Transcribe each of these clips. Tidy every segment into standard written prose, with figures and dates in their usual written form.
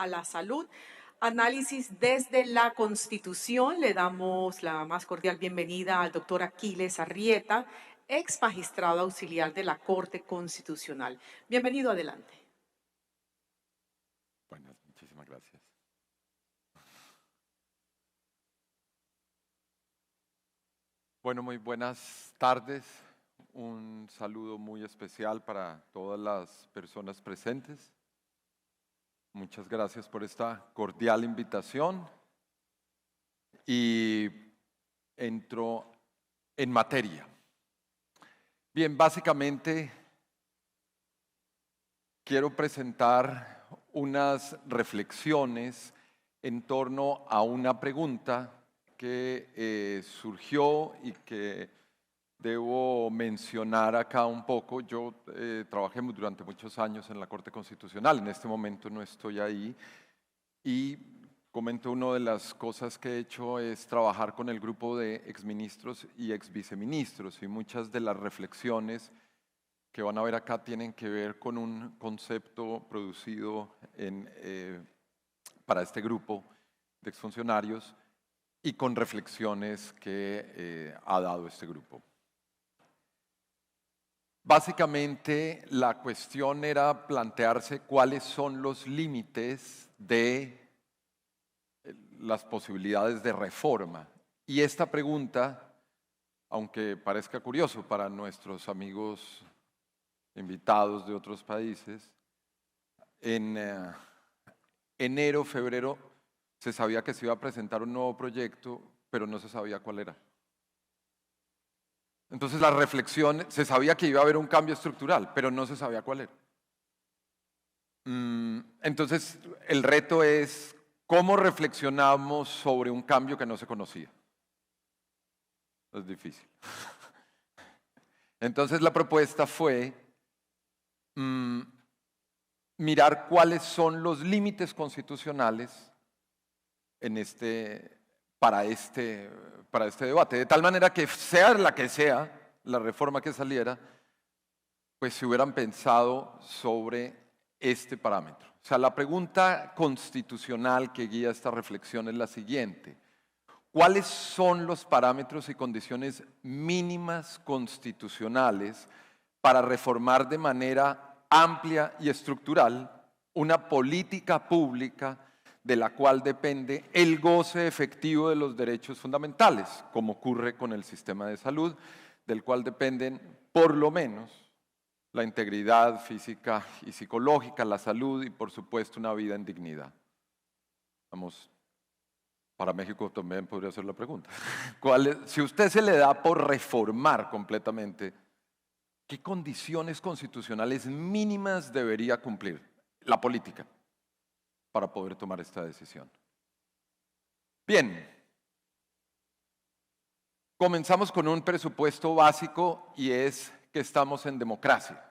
a la salud. Análisis desde la Constitución. Le damos la más cordial bienvenida al doctor Aquiles Arrieta, ex magistrado auxiliar de la Corte Constitucional. Bienvenido, adelante. Buenas, muchísimas gracias. Bueno, muy buenas tardes. Un saludo muy especial para todas las personas presentes. Muchas gracias por esta cordial invitación. Y entro en materia. Bien, básicamente quiero presentar unas reflexiones en torno a una pregunta que surgió y que debo mencionar acá un poco. Yo trabajé durante muchos años en la Corte Constitucional, en este momento no estoy ahí, y comento, una de las cosas que he hecho es trabajar con el grupo de exministros y exviceministros, y muchas de las reflexiones que van a ver acá tienen que ver con un concepto producido para este grupo de exfuncionarios y con reflexiones que ha dado este grupo. Básicamente, la cuestión era plantearse cuáles son los límites de las posibilidades de reforma. Y esta pregunta, aunque parezca curioso para nuestros amigos invitados de otros países, en enero, febrero, se sabía que se iba a presentar un nuevo proyecto, pero no se sabía cuál era. Entonces la reflexión, se sabía que iba a haber un cambio estructural, pero no se sabía cuál era. Entonces el reto es cómo reflexionamos sobre un cambio que no se conocía. Es difícil. Entonces la propuesta fue mirar cuáles son los límites constitucionales para este debate, de tal manera que sea la que sea la reforma que saliera, pues se hubieran pensado sobre este parámetro. O sea, la pregunta constitucional que guía esta reflexión es la siguiente: ¿cuáles son los parámetros y condiciones mínimas constitucionales para reformar de manera amplia y estructural una política pública de la cual depende el goce efectivo de los derechos fundamentales, como ocurre con el sistema de salud, del cual dependen por lo menos la integridad física y psicológica, la salud y por supuesto una vida en dignidad? Vamos, para México también podría ser la pregunta. Si usted se le da por reformar completamente, ¿qué condiciones constitucionales mínimas debería cumplir la política para poder tomar esta decisión? Bien, comenzamos con un presupuesto básico, y es que estamos en democracia.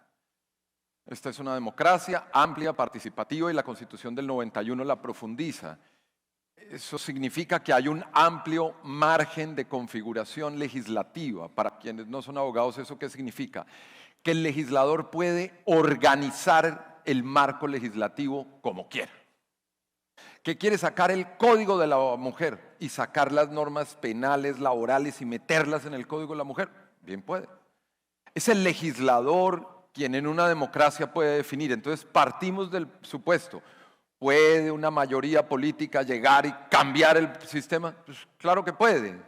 Esta es una democracia amplia, participativa, y la Constitución del 91 la profundiza. Eso significa que hay un amplio margen de configuración legislativa. Para quienes no son abogados, ¿eso qué significa? Que el legislador puede organizar el marco legislativo como quiera. Que quiere sacar el Código de la Mujer y sacar las normas penales, laborales y meterlas en el Código de la Mujer, bien puede. Es el legislador quien en una democracia puede definir. Entonces partimos del supuesto: ¿puede una mayoría política llegar y cambiar el sistema? Pues claro que puede.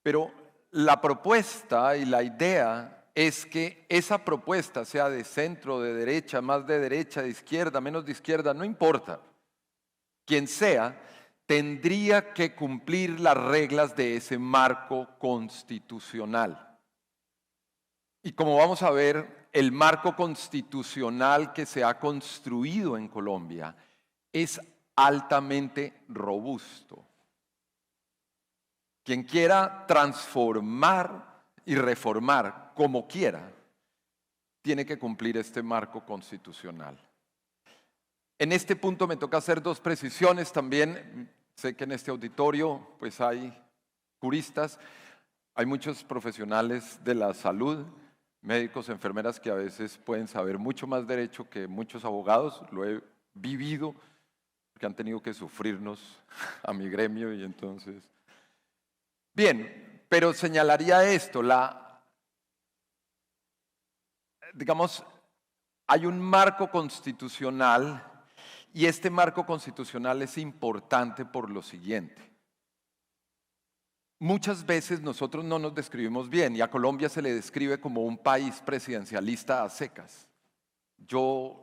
Pero la propuesta y la idea es que esa propuesta sea de centro, de derecha, más de derecha, de izquierda, menos de izquierda, no importa. Quien sea, tendría que cumplir las reglas de ese marco constitucional. Y como vamos a ver, el marco constitucional que se ha construido en Colombia es altamente robusto. Quien quiera transformar y reformar como quiera, tiene que cumplir este marco constitucional. En este punto me toca hacer dos precisiones también. Sé que en este auditorio pues hay juristas, hay muchos profesionales de la salud, médicos, enfermeras, que a veces pueden saber mucho más derecho que muchos abogados. Lo he vivido porque han tenido que sufrirnos a mi gremio y entonces... Bien, pero señalaría esto, digamos, hay un marco constitucional y este marco constitucional es importante por lo siguiente. Muchas veces nosotros no nos describimos bien y a Colombia se le describe como un país presidencialista a secas. Yo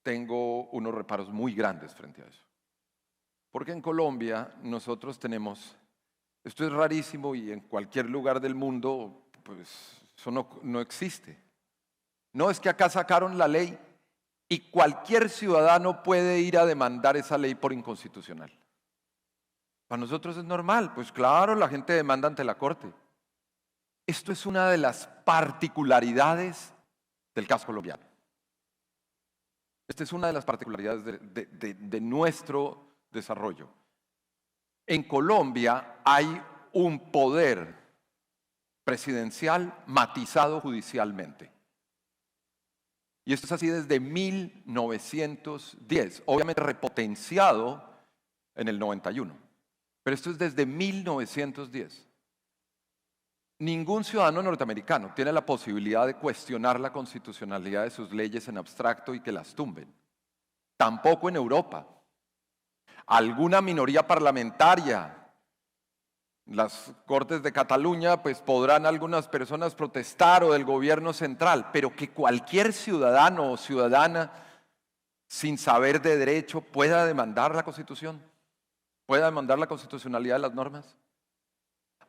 tengo unos reparos muy grandes frente a eso. Porque en Colombia nosotros tenemos, esto es rarísimo y en cualquier lugar del mundo, pues eso no existe. No, es que acá sacaron la ley y cualquier ciudadano puede ir a demandar esa ley por inconstitucional. Para nosotros es normal, pues claro, la gente demanda ante la Corte. Esto es una de las particularidades del caso colombiano. Esta es una de las particularidades de nuestro desarrollo. En Colombia hay un poder presidencial matizado judicialmente. Y esto es así desde 1910, obviamente repotenciado en el 91. Pero esto es desde 1910. Ningún ciudadano norteamericano tiene la posibilidad de cuestionar la constitucionalidad de sus leyes en abstracto y que las tumben. Tampoco en Europa. Alguna minoría parlamentaria, las Cortes de Cataluña, pues podrán algunas personas protestar o del gobierno central, pero que cualquier ciudadano o ciudadana sin saber de derecho pueda demandar la Constitución, pueda demandar la constitucionalidad de las normas.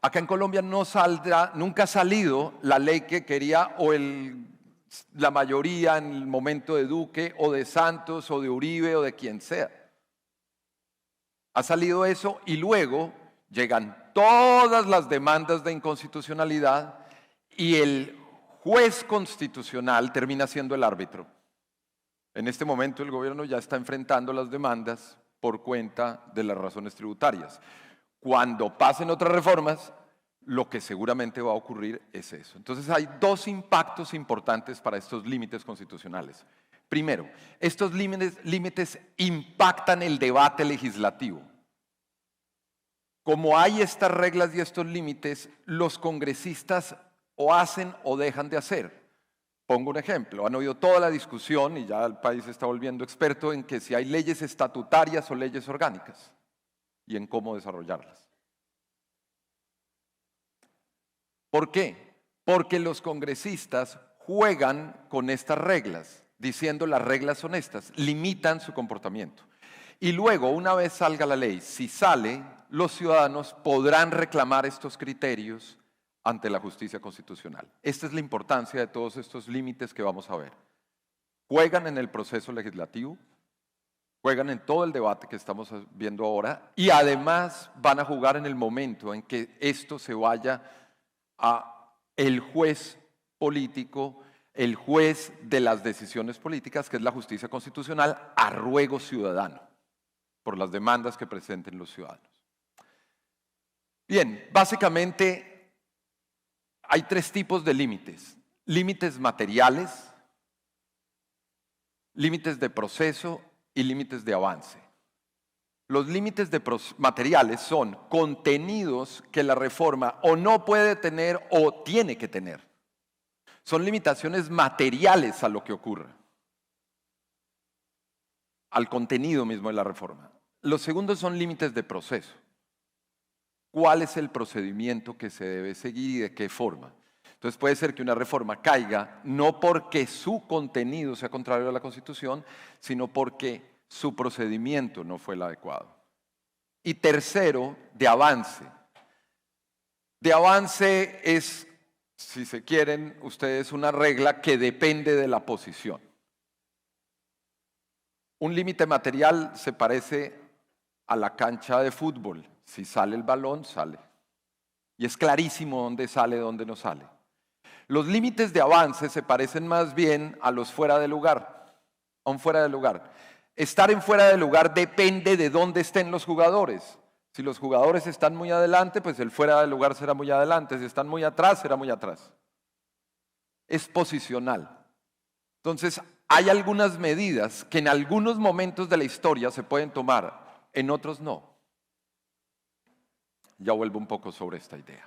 Acá en Colombia nunca ha salido la ley que quería la mayoría en el momento de Duque o de Santos o de Uribe o de quien sea. Ha salido eso y luego llegan todas las demandas de inconstitucionalidad y el juez constitucional termina siendo el árbitro. En este momento el gobierno ya está enfrentando las demandas por cuenta de las razones tributarias. Cuando pasen otras reformas, lo que seguramente va a ocurrir es eso. Entonces hay dos impactos importantes para estos límites constitucionales. Primero, estos límites impactan el debate legislativo. Como hay estas reglas y estos límites, los congresistas o hacen o dejan de hacer. Pongo un ejemplo, han oído toda la discusión y ya el país se está volviendo experto en que si hay leyes estatutarias o leyes orgánicas y en cómo desarrollarlas. ¿Por qué? Porque los congresistas juegan con estas reglas, diciendo las reglas son estas, limitan su comportamiento. Y luego, una vez salga la ley, si sale, los ciudadanos podrán reclamar estos criterios ante la justicia constitucional. Esta es la importancia de todos estos límites que vamos a ver. Juegan en el proceso legislativo, juegan en todo el debate que estamos viendo ahora y además van a jugar en el momento en que esto se vaya a el juez político, el juez de las decisiones políticas, que es la justicia constitucional, a ruego ciudadano, por las demandas que presenten los ciudadanos. Bien, básicamente hay tres tipos de límites. Límites materiales, límites de proceso y límites de avance. Los límites materiales son contenidos que la reforma o no puede tener o tiene que tener. Son limitaciones materiales a lo que ocurra, al contenido mismo de la reforma. Los segundos son límites de proceso. ¿Cuál es el procedimiento que se debe seguir y de qué forma? Entonces puede ser que una reforma caiga no porque su contenido sea contrario a la Constitución, sino porque su procedimiento no fue el adecuado. Y tercero, de avance. De avance es, si se quieren ustedes, una regla que depende de la posición. Un límite material se parece a la cancha de fútbol. Si sale el balón, sale. Y es clarísimo dónde sale, dónde no sale. Los límites de avance se parecen más bien a los fuera de lugar, a un fuera de lugar. Estar en fuera de lugar depende de dónde estén los jugadores. Si los jugadores están muy adelante, pues el fuera de lugar será muy adelante. Si están muy atrás, será muy atrás. Es posicional. Entonces, hay algunas medidas que en algunos momentos de la historia se pueden tomar, en otros no. Ya vuelvo un poco sobre esta idea.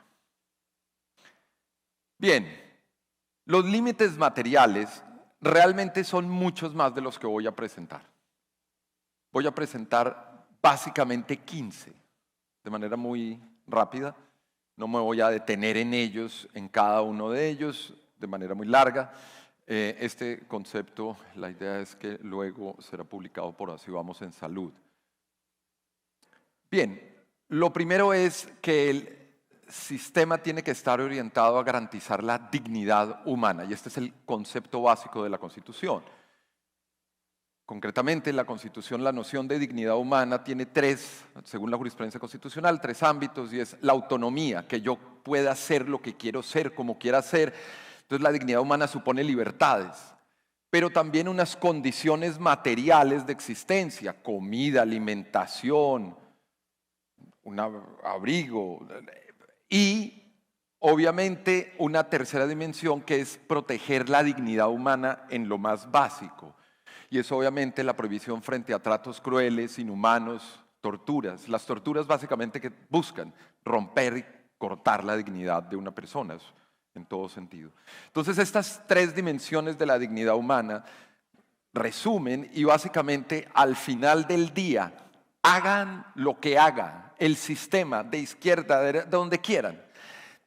Bien, los límites materiales realmente son muchos más de los que voy a presentar. Voy a presentar básicamente 15, de manera muy rápida. No me voy a detener en ellos, en cada uno de ellos, de manera muy larga. Este concepto, la idea es que luego será publicado por Así Vamos en Salud. Bien, lo primero es que el sistema tiene que estar orientado a garantizar la dignidad humana, y este es el concepto básico de la Constitución. Concretamente, en la Constitución la noción de dignidad humana tiene tres, según la jurisprudencia constitucional, tres ámbitos, y es la autonomía, que yo pueda ser lo que quiero ser, como quiera ser. Entonces la dignidad humana supone libertades, pero también unas condiciones materiales de existencia, comida, alimentación, un abrigo, y obviamente una tercera dimensión que es proteger la dignidad humana en lo más básico. Y es obviamente la prohibición frente a tratos crueles, inhumanos, torturas. Las torturas básicamente que buscan romper y cortar la dignidad de una persona, en todo sentido. Entonces estas tres dimensiones de la dignidad humana resumen y básicamente al final del día, hagan lo que haga el sistema de izquierda, de donde quieran,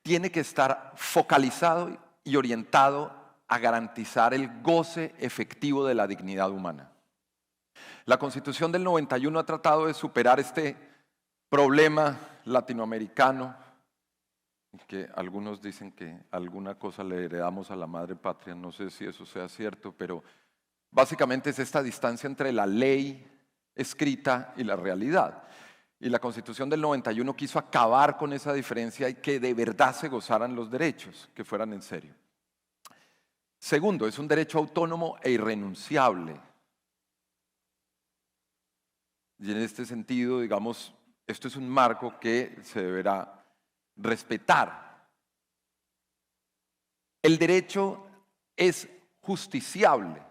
tiene que estar focalizado y orientado a garantizar el goce efectivo de la dignidad humana. La Constitución del 91 ha tratado de superar este problema latinoamericano, que algunos dicen que alguna cosa le heredamos a la madre patria, no sé si eso sea cierto, pero básicamente es esta distancia entre la ley escrita y la realidad. Y la Constitución del 91 quiso acabar con esa diferencia y que de verdad se gozaran los derechos, que fueran en serio. Segundo, es un derecho autónomo e irrenunciable. Y en este sentido, digamos, esto es un marco que se deberá respetar. El derecho es justiciable.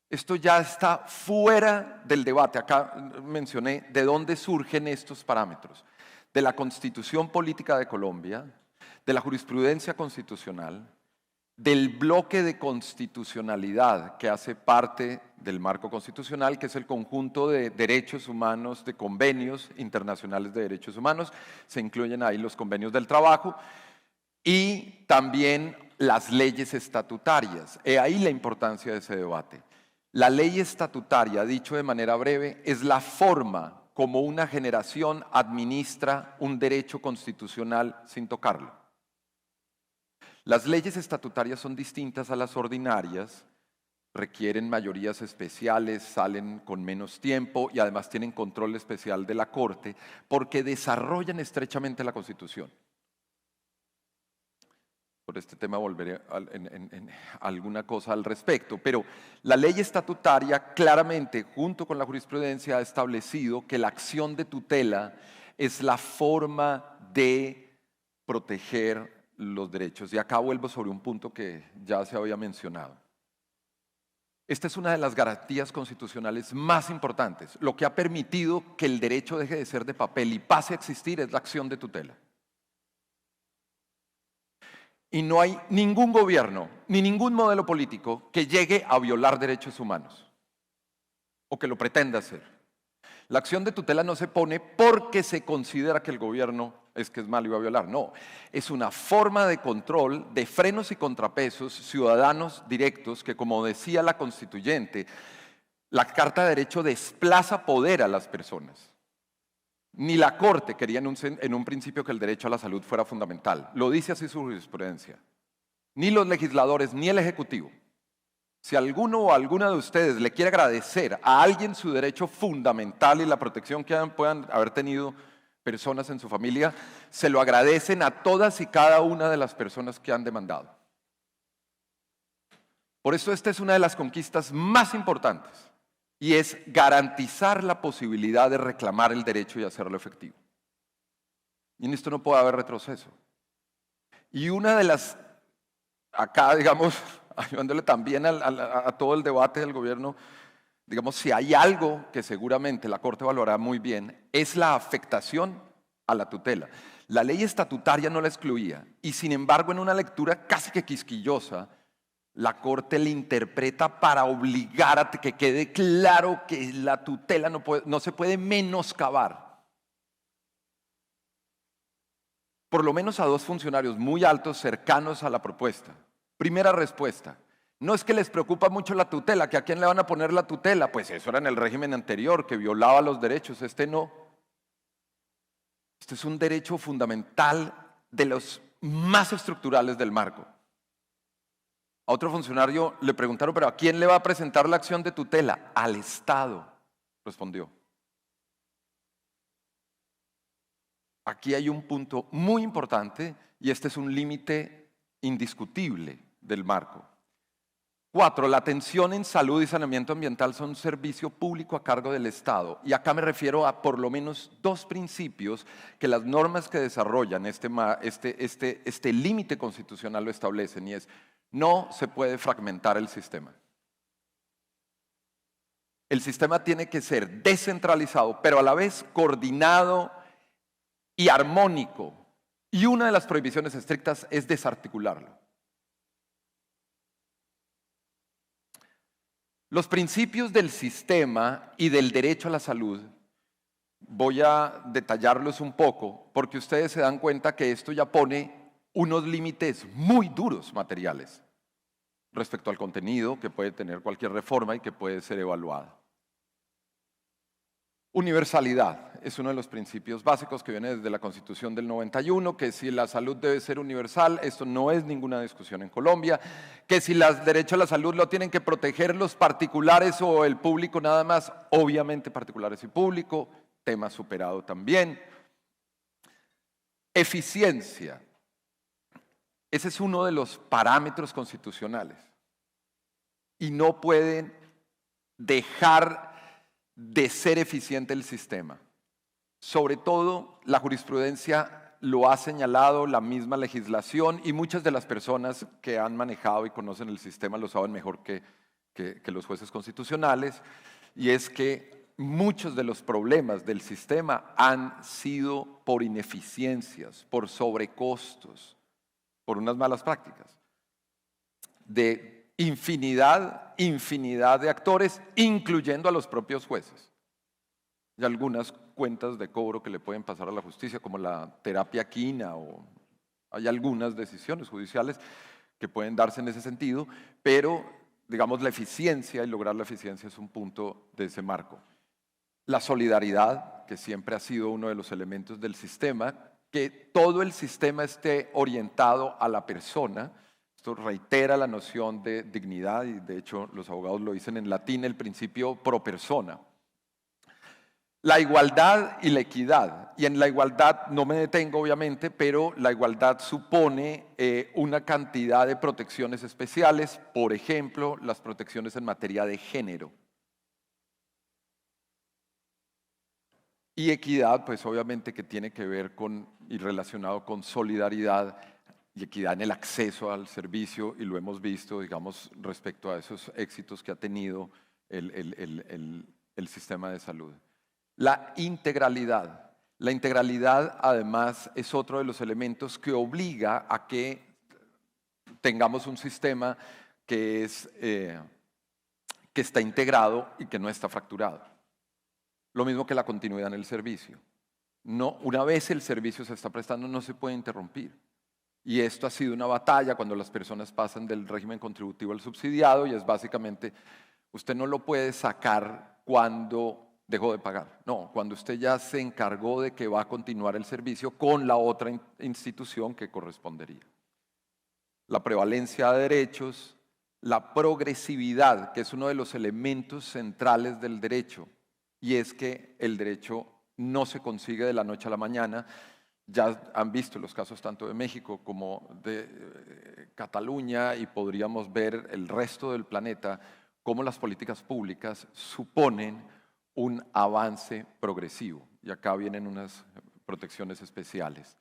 Esto ya está fuera del debate. Acá mencioné de dónde surgen estos parámetros. De la Constitución Política de Colombia, de la jurisprudencia constitucional, del bloque de constitucionalidad que hace parte del marco constitucional, que es el conjunto de derechos humanos, de convenios internacionales de derechos humanos. Se incluyen ahí los convenios del trabajo y también las leyes estatutarias. He ahí la importancia de ese debate. La ley estatutaria, dicho de manera breve, es la forma como una generación administra un derecho constitucional sin tocarlo. Las leyes estatutarias son distintas a las ordinarias, requieren mayorías especiales, salen con menos tiempo y además tienen control especial de la Corte porque desarrollan estrechamente la Constitución. Por este tema volveré en alguna cosa al respecto, pero la ley estatutaria claramente, junto con la jurisprudencia, ha establecido que la acción de tutela es la forma de proteger los derechos. Y acá vuelvo sobre un punto que ya se había mencionado. Esta es una de las garantías constitucionales más importantes. Lo que ha permitido que el derecho deje de ser de papel y pase a existir es la acción de tutela. Y no hay ningún gobierno, ni ningún modelo político que llegue a violar derechos humanos o que lo pretenda hacer. La acción de tutela no se pone porque se considera que el gobierno es malo y va a violar. No, es una forma de control, de frenos y contrapesos ciudadanos directos que, como decía la constituyente, la Carta de Derecho desplaza poder a las personas. Ni la Corte quería en un principio que el derecho a la salud fuera fundamental. Lo dice así su jurisprudencia. Ni los legisladores, ni el Ejecutivo. Si alguno o alguna de ustedes le quiere agradecer a alguien su derecho fundamental y la protección que puedan haber tenido personas en su familia, se lo agradecen a todas y cada una de las personas que han demandado. Por eso esta es una de las conquistas más importantes. Y es garantizar la posibilidad de reclamar el derecho y hacerlo efectivo. Y en esto no puede haber retroceso. Y una de las, acá digamos, ayudándole también a todo el debate del gobierno. Digamos, si hay algo que seguramente la Corte valorará muy bien, es la afectación a la tutela. La ley estatutaria no la excluía y sin embargo en una lectura casi que quisquillosa, la Corte le interpreta para obligar a que quede claro que la tutela no se puede menoscabar. Por lo menos a dos funcionarios muy altos cercanos a la propuesta. Primera respuesta: no es que les preocupa mucho la tutela, que a quién le van a poner la tutela, pues eso era en el régimen anterior, que violaba los derechos, este no. Este es un derecho fundamental de los más estructurales del marco. A otro funcionario le preguntaron, ¿pero a quién le va a presentar la acción de tutela? Al Estado, respondió. Aquí hay un punto muy importante y este es un límite indiscutible del marco. 4. La atención en salud y saneamiento ambiental son un servicio público a cargo del Estado. Y acá me refiero a por lo menos dos principios que las normas que desarrollan este límite constitucional lo establecen, y es: no se puede fragmentar el sistema. El sistema tiene que ser descentralizado, pero a la vez coordinado y armónico. Y una de las prohibiciones estrictas es desarticularlo. Los principios del sistema y del derecho a la salud, voy a detallarlos un poco, porque ustedes se dan cuenta que esto ya pone unos límites muy duros materiales respecto al contenido que puede tener cualquier reforma y que puede ser evaluada. Universalidad es uno de los principios básicos que viene desde la Constitución del 91, que si la salud debe ser universal, esto no es ninguna discusión en Colombia, que si el derecho a la salud lo tienen que proteger los particulares o el público nada más, obviamente particulares y público, tema superado también. Eficiencia, ese es uno de los parámetros constitucionales y no pueden dejar de ser eficiente el sistema. Sobre todo, la jurisprudencia lo ha señalado, la misma legislación, y muchas de las personas que han manejado y conocen el sistema lo saben mejor que los jueces constitucionales, y es que muchos de los problemas del sistema han sido por ineficiencias, por sobrecostos, por unas malas prácticas, de infinidad de actores, incluyendo a los propios jueces. Y algunas cuentas de cobro que le pueden pasar a la justicia, como la terapia quina, o hay algunas decisiones judiciales que pueden darse en ese sentido, pero digamos la eficiencia y lograr la eficiencia es un punto de ese marco. La solidaridad, que siempre ha sido uno de los elementos del sistema, que todo el sistema esté orientado a la persona. Esto reitera la noción de dignidad y de hecho los abogados lo dicen en latín, el principio pro persona. La igualdad y la equidad. Y en la igualdad no me detengo obviamente, pero la igualdad supone una cantidad de protecciones especiales, por ejemplo, las protecciones en materia de género. Y equidad, pues obviamente que tiene que ver con y relacionado con solidaridad y equidad en el acceso al servicio, y lo hemos visto, digamos, respecto a esos éxitos que ha tenido el sistema de salud. La integralidad. La integralidad, además, es otro de los elementos que obliga a que tengamos un sistema que está integrado y que no está fracturado. Lo mismo que la continuidad en el servicio. No, una vez el servicio se está prestando, no se puede interrumpir. Y esto ha sido una batalla cuando las personas pasan del régimen contributivo al subsidiado, y es básicamente, usted no lo puede sacar cuando dejó de pagar. No, cuando usted ya se encargó de que va a continuar el servicio con la otra institución que correspondería. La prevalencia de derechos, la progresividad, que es uno de los elementos centrales del derecho, y es que el derecho no se consigue de la noche a la mañana. Ya han visto los casos tanto de México como de Cataluña, y podríamos ver el resto del planeta, cómo las políticas públicas suponen un avance progresivo. Y acá vienen unas protecciones especiales.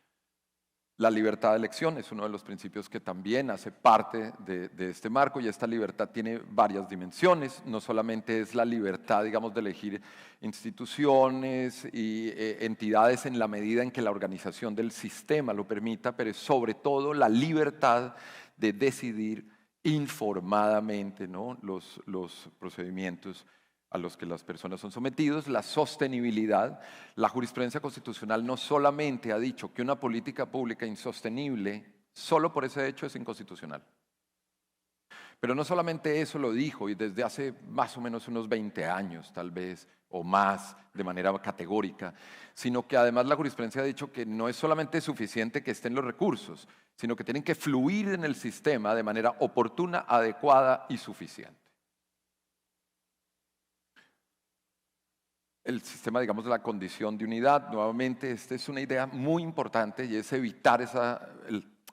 La libertad de elección es uno de los principios que también hace parte de este marco, y esta libertad tiene varias dimensiones. No solamente es la libertad, digamos, de elegir instituciones y entidades en la medida en que la organización del sistema lo permita, pero es sobre todo la libertad de decidir informadamente, ¿no?, los procedimientos a los que las personas son sometidos. La sostenibilidad. La jurisprudencia constitucional no solamente ha dicho que una política pública insostenible, solo por ese hecho es inconstitucional. Pero no solamente eso lo dijo, y desde hace más o menos unos 20 años, tal vez, o más, de manera categórica, sino que además la jurisprudencia ha dicho que no es solamente suficiente que estén los recursos, sino que tienen que fluir en el sistema de manera oportuna, adecuada y suficiente. El sistema, digamos, de la condición de unidad, nuevamente, esta es una idea muy importante, y es evitar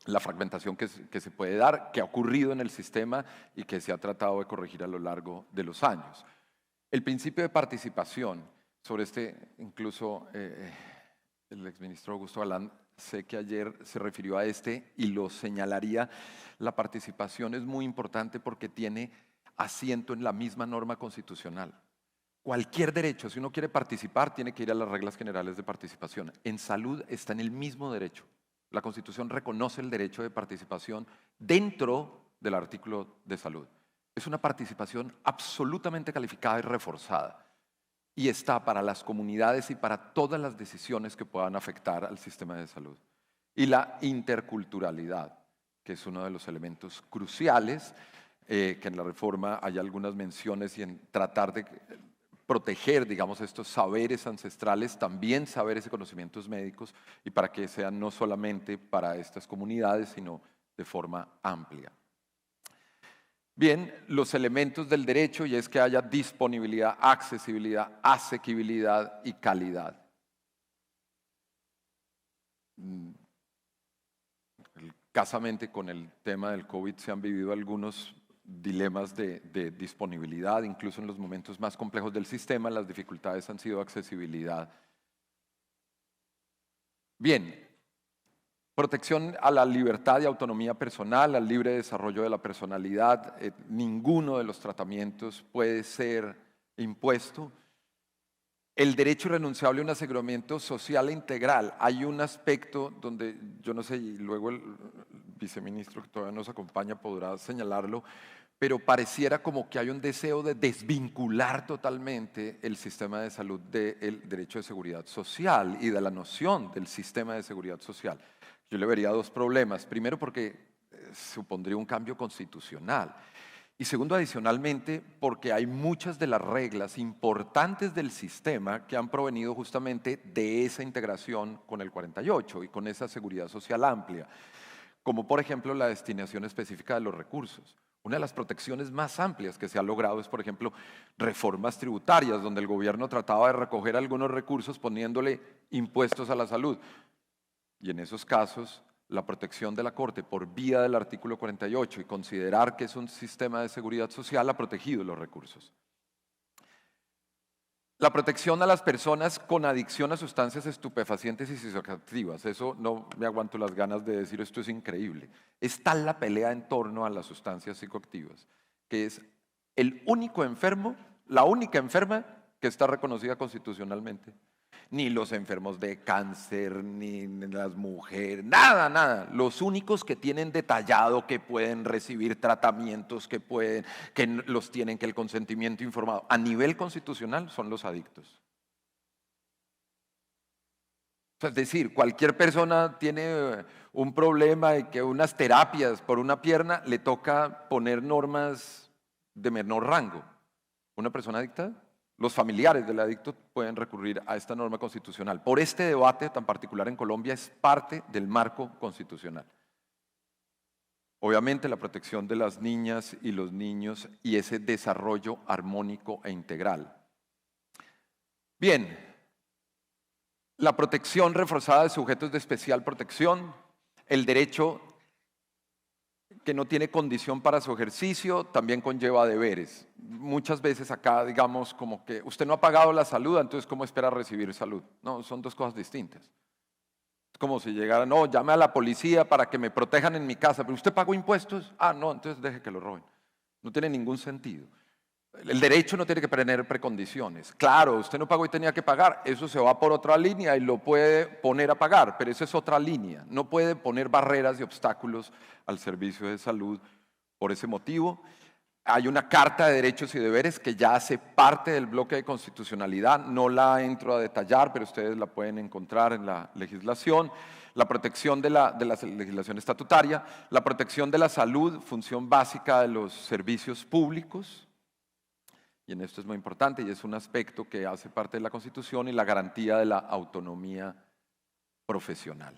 la fragmentación que se puede dar, que ha ocurrido en el sistema y que se ha tratado de corregir a lo largo de los años. El principio de participación, sobre incluso el exministro Augusto Galán, sé que ayer se refirió a y lo señalaría. La participación es muy importante porque tiene asiento en la misma norma constitucional. Cualquier derecho, si uno quiere participar, tiene que ir a las reglas generales de participación. En salud está en el mismo derecho. La Constitución reconoce el derecho de participación dentro del artículo de salud. Es una participación absolutamente calificada y reforzada, y está para las comunidades y para todas las decisiones que puedan afectar al sistema de salud. Y la interculturalidad, que es uno de los elementos cruciales, que en la reforma hay algunas menciones, y en tratar de proteger, digamos, estos saberes ancestrales, también saberes y conocimientos médicos, y para que sean no solamente para estas comunidades, sino de forma amplia. Bien, los elementos del derecho, y es que haya disponibilidad, accesibilidad, asequibilidad y calidad. Escasamente con el tema del COVID se han vivido algunos dilemas de disponibilidad, incluso en los momentos más complejos del sistema. Las dificultades han sido accesibilidad. Bien, protección a la libertad y autonomía personal, al libre desarrollo de la personalidad. Ninguno de los tratamientos puede ser impuesto. El derecho irrenunciable a un aseguramiento social e integral. Hay un aspecto donde, yo no sé, y luego el viceministro que todavía nos acompaña podrá señalarlo, pero pareciera como que hay un deseo de desvincular totalmente el sistema de salud del derecho de seguridad social y de la noción del sistema de seguridad social. Yo le vería dos problemas. Primero, porque supondría un cambio constitucional. Y segundo, adicionalmente, porque hay muchas de las reglas importantes del sistema que han provenido justamente de esa integración con el 48 y con esa seguridad social amplia, como por ejemplo la destinación específica de los recursos. Una de las protecciones más amplias que se ha logrado es, por ejemplo, reformas tributarias, donde el gobierno trataba de recoger algunos recursos poniéndole impuestos a la salud. Y en esos casos, la protección de la Corte por vía del artículo 48 y considerar que es un sistema de seguridad social ha protegido los recursos. La protección a las personas con adicción a sustancias estupefacientes y psicoactivas. Eso no me aguanto las ganas de decir, esto es increíble. Está la pelea en torno a las sustancias psicoactivas, que es el único enfermo, la única enferma que está reconocida constitucionalmente. Ni los enfermos de cáncer, ni las mujeres, nada, nada. Los únicos que tienen detallado que pueden recibir tratamientos, que los tienen, que el consentimiento informado a nivel constitucional son los adictos. Es decir, cualquier persona tiene un problema y que unas terapias por una pierna le toca poner normas de menor rango. Una persona adicta, los familiares del adicto pueden recurrir a esta norma constitucional. Por este debate tan particular en Colombia es parte del marco constitucional. Obviamente la protección de las niñas y los niños y ese desarrollo armónico e integral. Bien, la protección reforzada de sujetos de especial protección, el derecho que no tiene condición para su ejercicio, también conlleva deberes. Muchas veces acá, digamos, como que usted no ha pagado la salud, entonces ¿cómo espera recibir salud? No, son dos cosas distintas. Como si llegara, no, llame a la policía para que me protejan en mi casa, pero usted pagó impuestos, ah, no, entonces deje que lo roben. No tiene ningún sentido. El derecho no tiene que tener precondiciones. Claro, usted no pagó y tenía que pagar, eso se va por otra línea y lo puede poner a pagar, pero esa es otra línea. No puede poner barreras y obstáculos al servicio de salud por ese motivo. Hay una Carta de Derechos y Deberes que ya hace parte del bloque de constitucionalidad, no la entro a detallar, pero ustedes la pueden encontrar en la legislación. La protección de la legislación estatutaria, la protección de la salud, función básica de los servicios públicos, y en esto es muy importante y es un aspecto que hace parte de la Constitución, y la garantía de la autonomía profesional.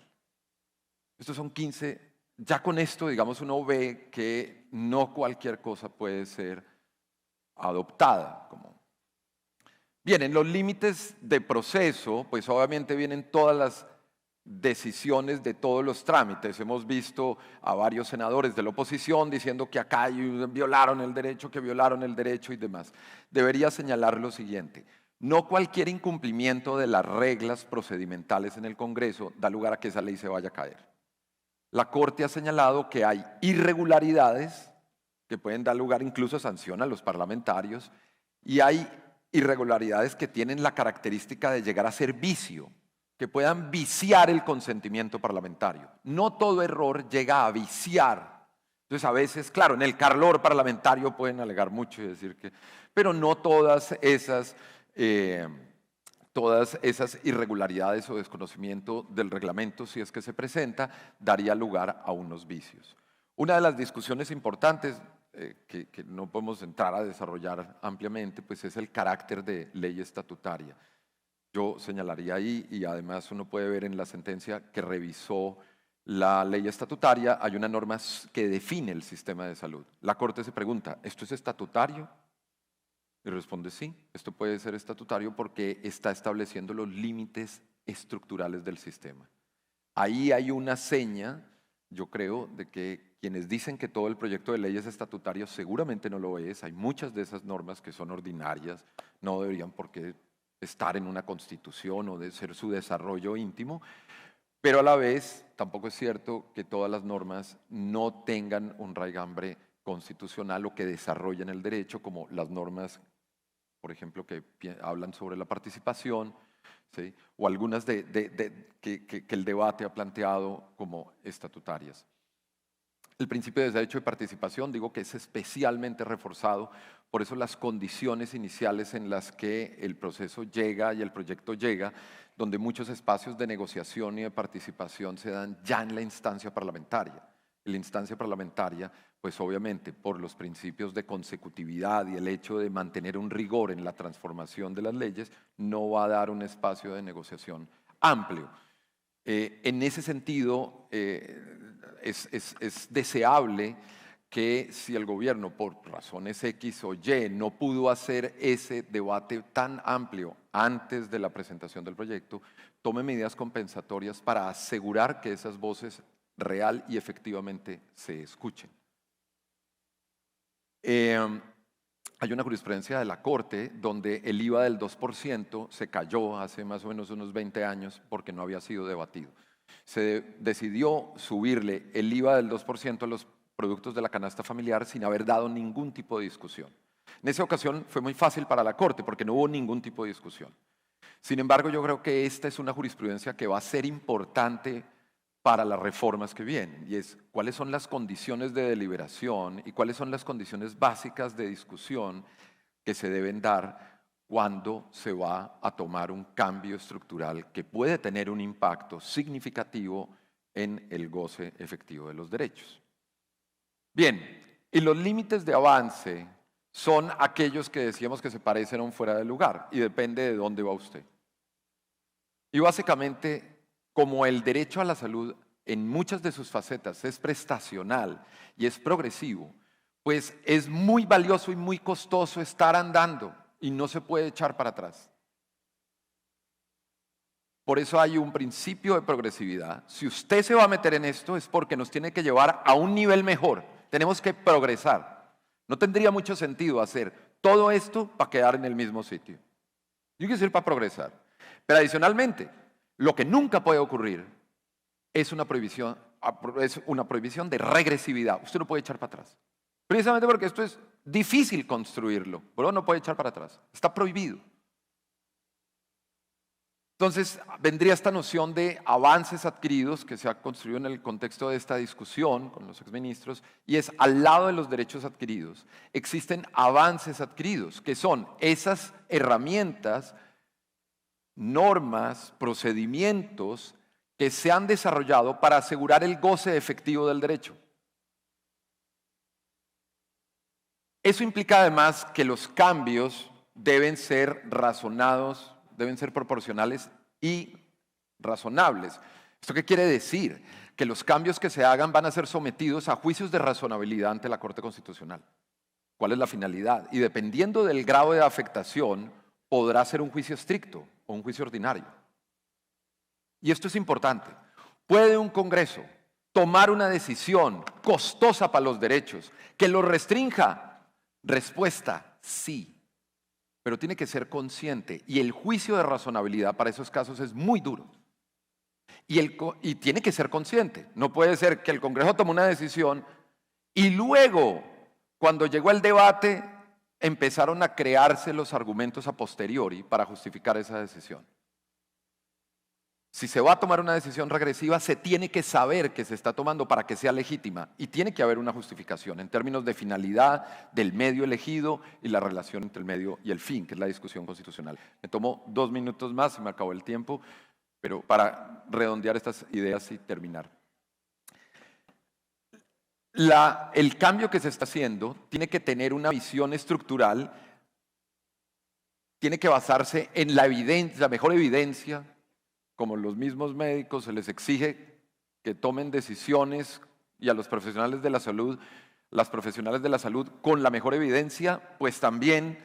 Estos son 15. Ya con esto, digamos, uno ve que no cualquier cosa puede ser adoptada. Bien, en los límites de proceso, pues obviamente vienen todas las decisiones de todos los trámites. Hemos visto a varios senadores de la oposición diciendo que acá violaron el derecho y demás. Debería señalar lo siguiente: no cualquier incumplimiento de las reglas procedimentales en el Congreso da lugar a que esa ley se vaya a caer. La Corte ha señalado que hay irregularidades que pueden dar lugar incluso a sanción a los parlamentarios, y hay irregularidades que tienen la característica de llegar a ser vicio, que puedan viciar el consentimiento parlamentario. No todo error llega a viciar. Entonces a veces, claro, en el calor parlamentario pueden alegar mucho y decir que, pero no todas esas irregularidades o desconocimiento del reglamento, si es que se presenta, daría lugar a unos vicios. Una de las discusiones importantes que no podemos entrar a desarrollar ampliamente, pues es el carácter de ley estatutaria. Yo señalaría ahí, y además uno puede ver en la sentencia que revisó la ley estatutaria, hay una norma que define el sistema de salud. La Corte se pregunta, ¿esto es estatutario? Y responde sí, esto puede ser estatutario porque está estableciendo los límites estructurales del sistema. Ahí hay una seña, yo creo, de que quienes dicen que todo el proyecto de ley es estatutario seguramente no lo es. Hay muchas de esas normas que son ordinarias, no deberían por qué estar en una constitución o de ser su desarrollo íntimo, pero a la vez tampoco es cierto que todas las normas no tengan un raigambre constitucional o que desarrollen el derecho, como las normas, por ejemplo, que hablan sobre la participación, ¿sí? O algunas que el debate ha planteado como estatutarias. El principio de derecho de participación, digo que es especialmente reforzado, por eso las condiciones iniciales en las que el proceso llega y el proyecto llega, donde muchos espacios de negociación y de participación se dan ya en la instancia parlamentaria. En la instancia parlamentaria, pues obviamente por los principios de consecutividad y el hecho de mantener un rigor en la transformación de las leyes, no va a dar un espacio de negociación amplio. En ese sentido, es deseable que si el gobierno por razones X o Y no pudo hacer ese debate tan amplio antes de la presentación del proyecto, tome medidas compensatorias para asegurar que esas voces real y efectivamente se escuchen. Hay una jurisprudencia de la Corte donde el IVA del 2% se cayó hace más o menos unos 20 años porque no había sido debatido. Se decidió subirle el IVA del 2% a los productos de la canasta familiar sin haber dado ningún tipo de discusión. En esa ocasión fue muy fácil para la Corte porque no hubo ningún tipo de discusión. Sin embargo, yo creo que esta es una jurisprudencia que va a ser importante para las reformas que vienen, y es cuáles son las condiciones de deliberación y cuáles son las condiciones básicas de discusión que se deben dar cuando se va a tomar un cambio estructural que puede tener un impacto significativo en el goce efectivo de los derechos. Bien, y los límites de avance son aquellos que decíamos que se parecen a un fuera de lugar, y depende de dónde va usted. Y básicamente, como el derecho a la salud en muchas de sus facetas es prestacional y es progresivo, pues es muy valioso y muy costoso estar andando y no se puede echar para atrás. Por eso hay un principio de progresividad. Si usted se va a meter en esto es porque nos tiene que llevar a un nivel mejor. Tenemos que progresar. No tendría mucho sentido hacer todo esto para quedar en el mismo sitio. Tiene que ser para progresar. Pero adicionalmente, lo que nunca puede ocurrir es una prohibición de regresividad. Usted no puede echar para atrás. Precisamente porque esto es difícil construirlo, pero no puede echar para atrás. Está prohibido. Entonces, vendría esta noción de avances adquiridos que se ha construido en el contexto de esta discusión con los exministros, y es al lado de los derechos adquiridos, existen avances adquiridos, que son esas herramientas, normas, procedimientos que se han desarrollado para asegurar el goce efectivo del derecho. Eso implica además que los cambios deben ser razonados, deben ser proporcionales y razonables. ¿Esto qué quiere decir? Que los cambios que se hagan van a ser sometidos a juicios de razonabilidad ante la Corte Constitucional. ¿Cuál es la finalidad? Y dependiendo del grado de afectación, podrá ser un juicio estricto o un juicio ordinario. Y esto es importante. ¿Puede un Congreso tomar una decisión costosa para los derechos que los restrinja? Respuesta, sí. Pero tiene que ser consciente. Y el juicio de razonabilidad para esos casos es muy duro. Y tiene que ser consciente. No puede ser que el Congreso tome una decisión y luego, cuando llegó el debate, empezaron a crearse los argumentos a posteriori para justificar esa decisión. Si se va a tomar una decisión regresiva, se tiene que saber que se está tomando para que sea legítima y tiene que haber una justificación en términos de finalidad del medio elegido y la relación entre el medio y el fin, que es la discusión constitucional. Me tomó 2 minutos más, se me acabó el tiempo, pero para redondear estas ideas y terminar. El cambio que se está haciendo tiene que tener una visión estructural, tiene que basarse en la evidencia, la mejor evidencia. Como los mismos médicos se les exige que tomen decisiones y a los profesionales de la salud, las profesionales de la salud con la mejor evidencia, pues también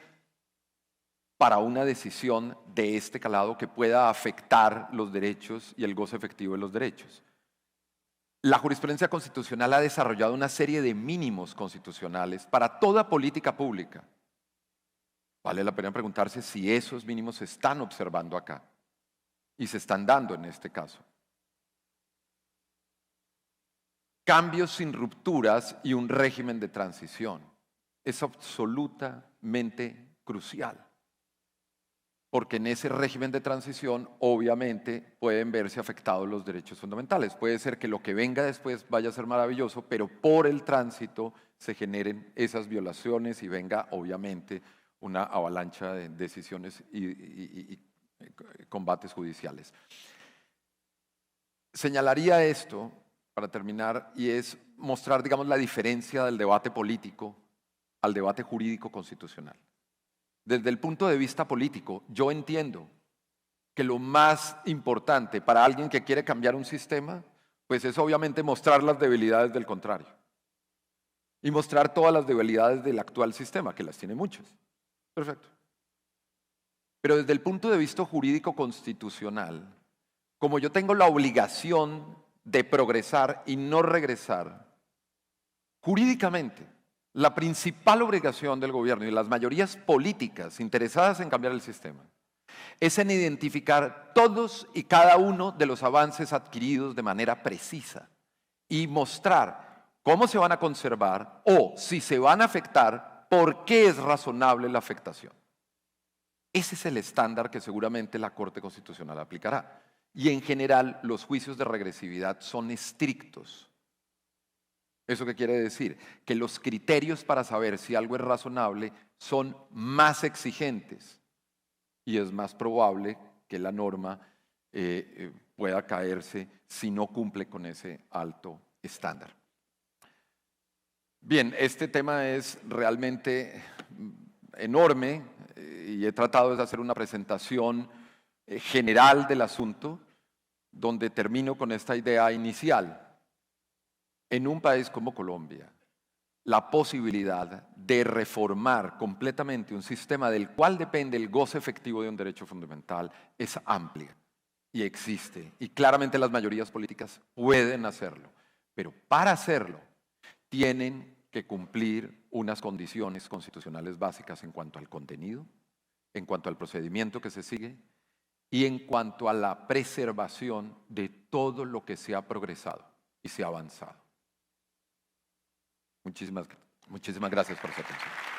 para una decisión de este calado que pueda afectar los derechos y el goce efectivo de los derechos. La jurisprudencia constitucional ha desarrollado una serie de mínimos constitucionales para toda política pública. Vale la pena preguntarse si esos mínimos se están observando acá. Y se están dando en este caso. Cambios sin rupturas y un régimen de transición. Es absolutamente crucial. Porque en ese régimen de transición, obviamente, pueden verse afectados los derechos fundamentales. Puede ser que lo que venga después vaya a ser maravilloso, pero por el tránsito se generen esas violaciones y venga, obviamente, una avalancha de decisiones y combates judiciales. Señalaría esto, para terminar, y es mostrar, digamos, la diferencia del debate político al debate jurídico constitucional. Desde el punto de vista político, yo entiendo que lo más importante para alguien que quiere cambiar un sistema, pues es obviamente mostrar las debilidades del contrario. Y mostrar todas las debilidades del actual sistema, que las tiene muchas. Perfecto. Pero desde el punto de vista jurídico constitucional, como yo tengo la obligación de progresar y no regresar, jurídicamente, la principal obligación del gobierno y las mayorías políticas interesadas en cambiar el sistema es en identificar todos y cada uno de los avances adquiridos de manera precisa y mostrar cómo se van a conservar o, si se van a afectar, por qué es razonable la afectación. Ese es el estándar que seguramente la Corte Constitucional aplicará. Y en general los juicios de regresividad son estrictos. ¿Eso qué quiere decir? Que los criterios para saber si algo es razonable son más exigentes y es más probable que la norma pueda caerse si no cumple con ese alto estándar. Bien, este tema es realmente enorme y he tratado de hacer una presentación general del asunto donde termino con esta idea inicial. En un país como Colombia, la posibilidad de reformar completamente un sistema del cual depende el goce efectivo de un derecho fundamental es amplia y existe. Y claramente las mayorías políticas pueden hacerlo. Pero para hacerlo, tienen que cumplir unas condiciones constitucionales básicas en cuanto al contenido, en cuanto al procedimiento que se sigue y en cuanto a la preservación de todo lo que se ha progresado y se ha avanzado. Muchísimas gracias por su atención.